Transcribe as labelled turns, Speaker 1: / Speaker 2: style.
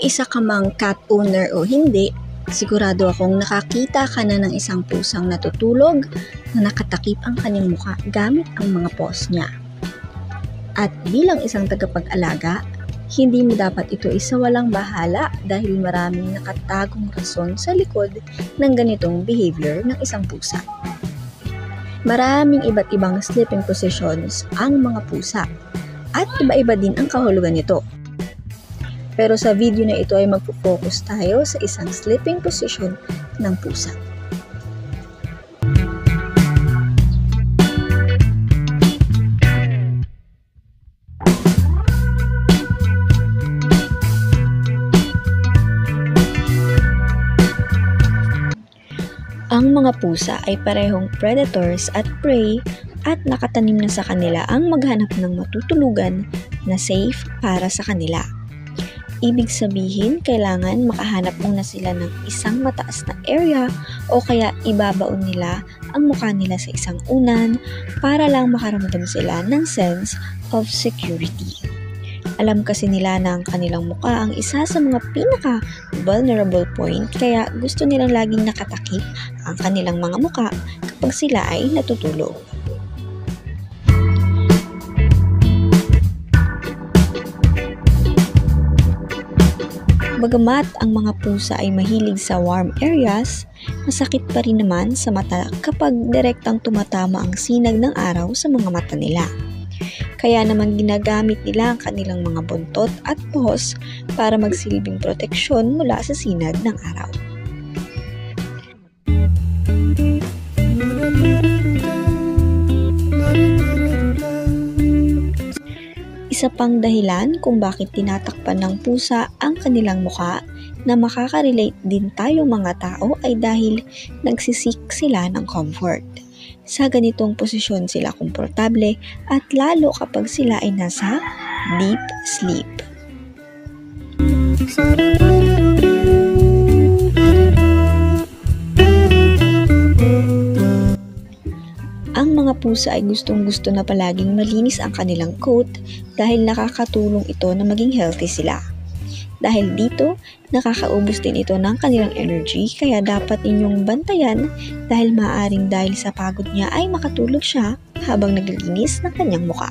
Speaker 1: isa ka mang cat owner o hindi, sigurado akong nakakita ka na ng isang pusang natutulog na nakatakip ang kanyang mukha gamit ang mga paws niya. At bilang isang tagapag-alaga, hindi mo dapat ito isawalang bahala dahil maraming nakatagong rason sa likod ng ganitong behavior ng isang pusa. Maraming iba't ibang sleeping positions ang mga pusa at iba-iba din ang kahulugan nito. Pero sa video na ito ay magpo-focus tayo sa isang sleeping position ng pusa. Ang mga pusa ay parehong predators at prey at nakatanim na sa kanila ang maghanap ng matutulugan na safe para sa kanila. Ibig sabihin, kailangan makahanap muna sila ng isang mataas na area o kaya ibabaon nila ang mukha nila sa isang unan para lang makaramdam sila ng sense of security. Alam kasi nila na ang kanilang mukha ang isa sa mga pinaka-vulnerable point kaya gusto nilang laging nakatakip ang kanilang mga mukha kapag sila ay natutulog. Bagamat ang mga pusa ay mahilig sa warm areas, masakit pa rin naman sa mata kapag direktang tumatama ang sinag ng araw sa mga mata nila. Kaya naman ginagamit nila ang kanilang mga buntot at paws para magsilbing proteksyon mula sa sinag ng araw. Isa pang dahilan kung bakit tinatakpan ng pusa ang kanilang mukha na makaka-relate din tayong mga tao ay dahil nagsisik sila ng comfort. Sa ganitong posisyon sila komportable at lalo kapag sila ay nasa deep sleep. Ang mga pusa ay gustong-gusto na palaging malinis ang kanilang coat dahil nakakatulong ito na maging healthy sila. Dahil dito, nakakaubos din ito ng kanilang energy kaya dapat ninyong bantayan dahil maaaring dahil sa pagod niya ay makatulog siya habang naglilinis ng kanyang mukha.